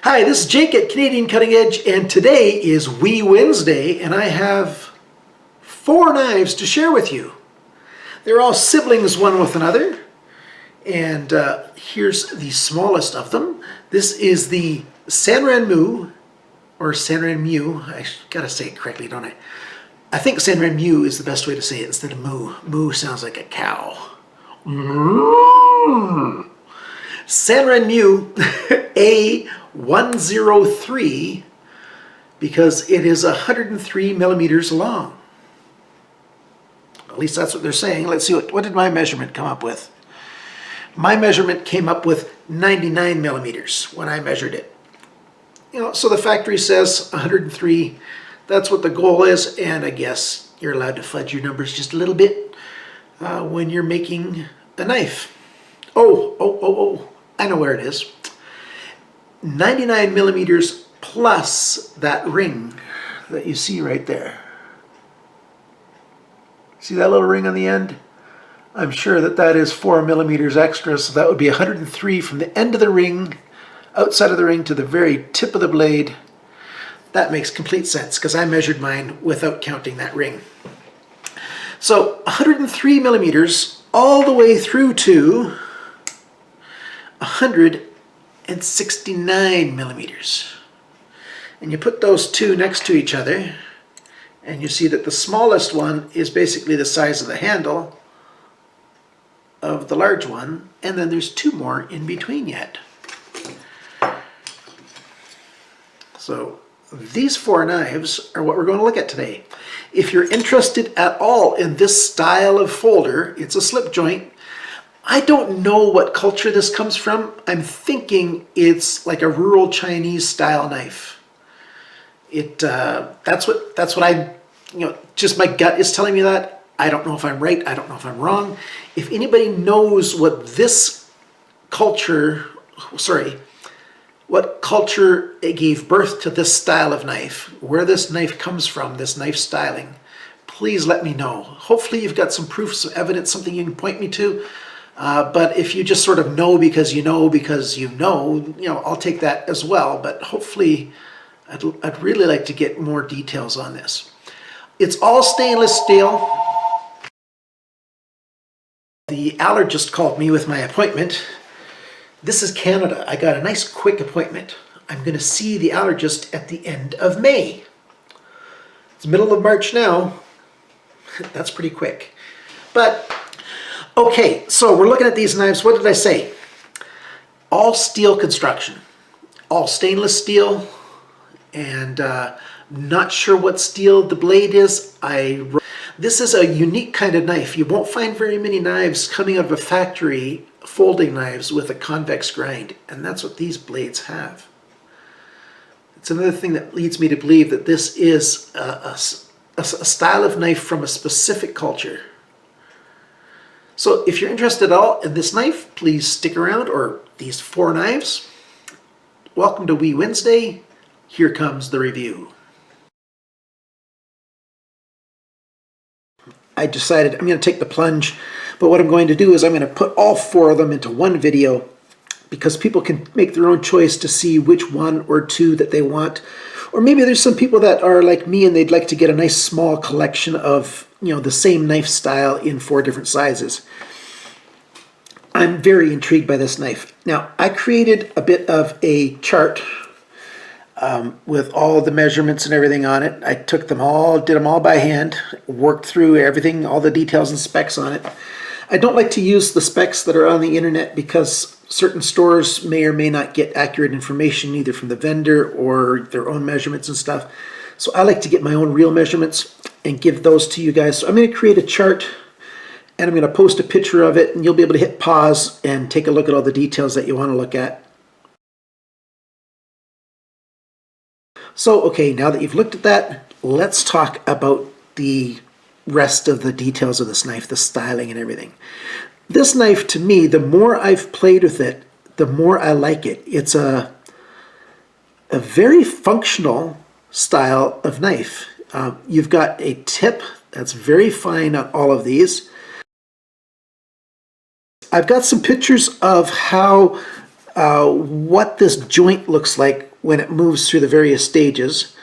Hi, this is Jake at Canadian Cutting Edge, and today is Wee Wednesday, and I have 4 knives to share with you. They're all siblings one with another, and here's the smallest of them. This is the Sanrenmu, or Sanrenmu. I gotta say it correctly, don't I? I think Sanrenmu is the best way to say it instead of moo. Moo sounds like a cow. Sanrenmu A103 because it is 103 millimeters long. At least that's what they're saying. Let's see, what did my measurement come up with? My measurement came up with 99 millimeters when I measured it. So the factory says 103. That's what the goal is, and I guess you're allowed to fudge your numbers just a little bit when you're making a knife. Oh, I know where it is. 99 millimeters plus that ring that you see right there. See that little ring on the end? I'm sure that is 4 millimeters extra, so that would be 103 from the end of the ring, outside of the ring, to the very tip of the blade. That makes complete sense because I measured mine without counting that ring. So 103 millimeters all the way through to 169 millimeters. And you put those two next to each other, and you see that the smallest one is basically the size of the handle of the large one, and then there's 2 more in between yet. So these 4 knives are what we're going to look at today. If you're interested at all in this style of folder, it's a slip joint. I don't know what culture this comes from. I'm thinking it's like a rural Chinese style knife. That's what I, just my gut is telling me that. I don't know if I'm right. I don't know if I'm wrong. If anybody knows what what culture gave birth to this style of knife, where this knife comes from, this knife styling, please let me know. Hopefully you've got some proof, some evidence, something you can point me to. But if you just sort of know because you know, I'll take that as well. But hopefully, I'd really like to get more details on this. It's all stainless steel. The allergist called me with my appointment. This is Canada. I got a nice quick appointment. I'm going to see the allergist at the end of May. It's middle of March now. That's pretty quick. But okay, so we're looking at these knives. What did I say? All steel construction, all stainless steel, and not sure what steel the blade is. This is a unique kind of knife. You won't find very many knives coming out of a factory, folding knives with a convex grind, and that's what these blades have. It's another thing that leads me to believe that this is a style of knife from a specific culture. So if you're interested at all in this knife, please stick around, or these 4 knives. Welcome to Wee Wednesday. Here comes the review. I decided I'm going to take the plunge, but what I'm going to do is I'm going to put all 4 of them into one video because people can make their own choice to see which 1 or 2 that they want. Or maybe there's some people that are like me and they'd like to get a nice small collection of, the same knife style in 4 different sizes. I'm very intrigued by this knife. Now, I created a bit of a chart with all the measurements and everything on it. I took them all, did them all by hand, worked through everything, all the details and specs on it. I don't like to use the specs that are on the internet because certain stores may or may not get accurate information either from the vendor or their own measurements and stuff. So I like to get my own real measurements and give those to you guys. So I'm going to create a chart and I'm going to post a picture of it, and you'll be able to hit pause and take a look at all the details that you want to look at. So, okay, now that you've looked at that, let's talk about the rest of the details of this knife, the styling and everything. This knife, to me, the more I've played with it, the more I like it. It's a very functional style of knife. You've got a tip that's very fine on all of these. I've got some pictures of how what this joint looks like when it moves through the various stages.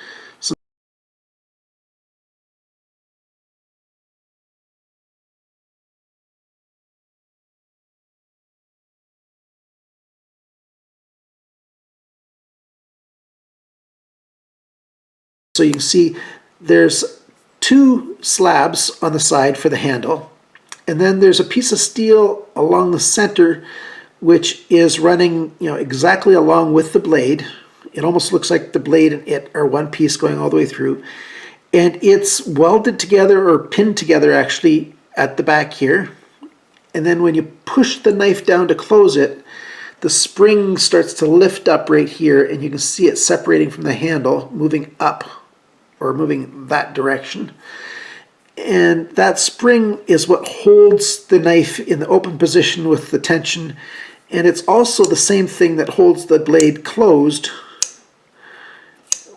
So you can see there's two slabs on the side for the handle, and then there's a piece of steel along the center which is running, exactly along with the blade. It almost looks like the blade and it are one piece going all the way through, and it's welded together or pinned together actually at the back here. And then when you push the knife down to close it, the spring starts to lift up right here, and you can see it separating from the handle, moving up or moving that direction. And that spring is what holds the knife in the open position with the tension, and it's also the same thing that holds the blade closed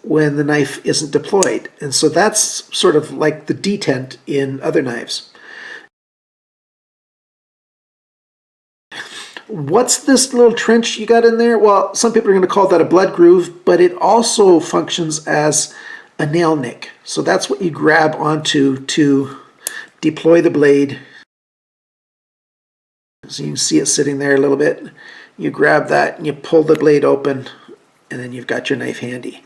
when the knife isn't deployed. And so that's sort of like the detent in other knives. What's this little trench you got in there? Well, some people are going to call that a blood groove, but it also functions as a nail nick. So that's what you grab onto to deploy the blade. So you can see it sitting there a little bit. You grab that and you pull the blade open, and then you've got your knife handy.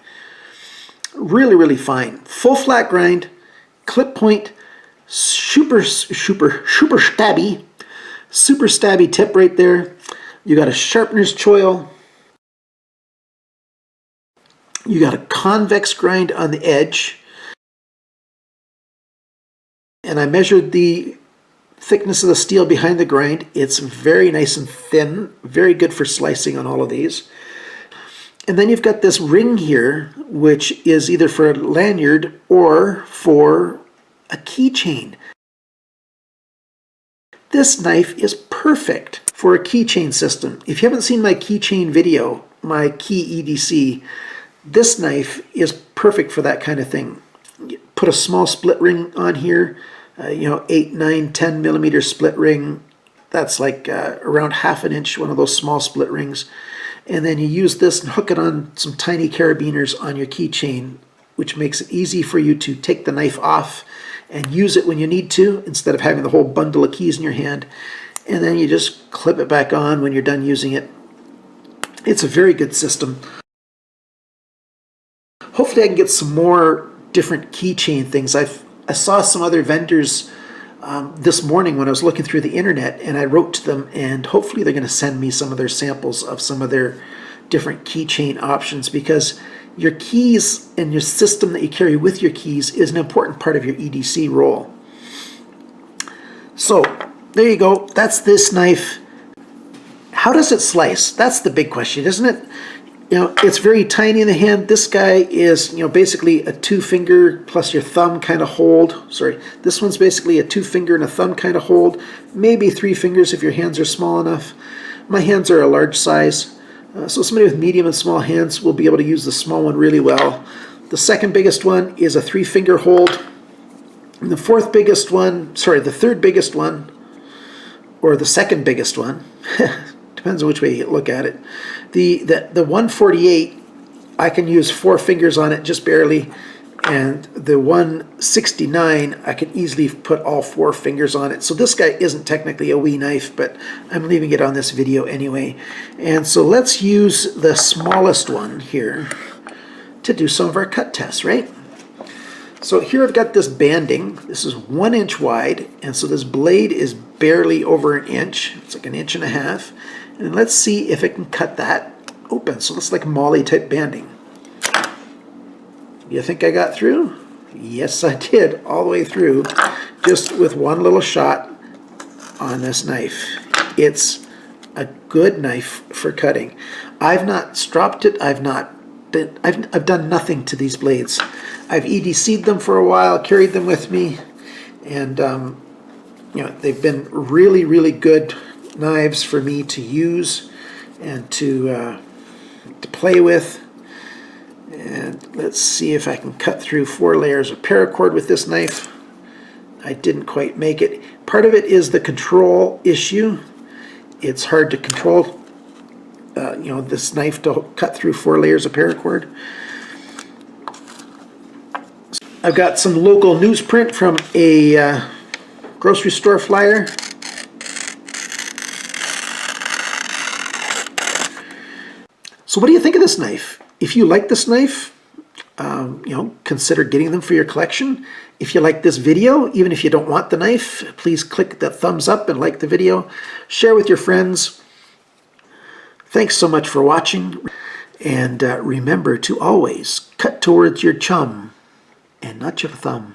Really, really fine. Full flat grind, clip point, super stabby tip right there. You got a sharpener's choil. You got a convex grind on the edge. And I measured the thickness of the steel behind the grind. It's very nice and thin, very good for slicing on all of these. And then you've got this ring here, which is either for a lanyard or for a keychain. This knife is perfect for a keychain system. If you haven't seen my keychain video, my key EDC, this knife is perfect for that kind of thing. You put a small split ring on here, 8, 9, 10 millimeter split ring. That's like around ½ an inch, one of those small split rings. And then you use this and hook it on some tiny carabiners on your keychain, which makes it easy for you to take the knife off and use it when you need to, instead of having the whole bundle of keys in your hand. And then you just clip it back on when you're done using it. It's a very good system. Hopefully I can get some more different keychain things. I saw some other vendors this morning when I was looking through the internet, and I wrote to them, and hopefully they're going to send me some of their samples of some of their different keychain options, because your keys and your system that you carry with your keys is an important part of your EDC roll. So there you go. That's this knife. How does it slice? That's the big question, isn't it? It's very tiny in the hand. This guy is, basically a 2-finger plus your thumb kind of hold. Sorry, this one's basically a 2-finger and a thumb kind of hold. Maybe 3 fingers if your hands are small enough. My hands are a large size, so somebody with medium and small hands will be able to use the small one really well. The second biggest one is a 3-finger hold. And the third biggest one, or the second biggest one, depends on which way you look at it. The 148, I can use 4 fingers on it just barely, and the 169, I can easily put all 4 fingers on it. So this guy isn't technically a wee knife, but I'm leaving it on this video anyway. And so let's use the smallest one here to do some of our cut tests, right? So here I've got this banding. This is 1 inch wide, and so this blade is barely over an inch. It's like 1.5 inches. And let's see if it can cut that open. So it's like Molly type banding. You think I got through? Yes, I did, all the way through, just with one little shot on this knife. It's a good knife for cutting. I've not stropped it. I've done nothing to these blades. I've EDC'd them for a while, carried them with me, and they've been really, really good knives for me to use and to play with. And let's see if I can cut through 4 layers of paracord with this knife. I didn't quite make it. Part of it is the control issue. It's hard to control this knife to cut through 4 layers of paracord. I've got some local newsprint from a grocery store flyer. So what do you think of this knife? If you like this knife, consider getting them for your collection. If you like this video, even if you don't want the knife, please click the thumbs up and like the video. Share with your friends. Thanks so much for watching. And remember to always cut towards your chum and not your thumb.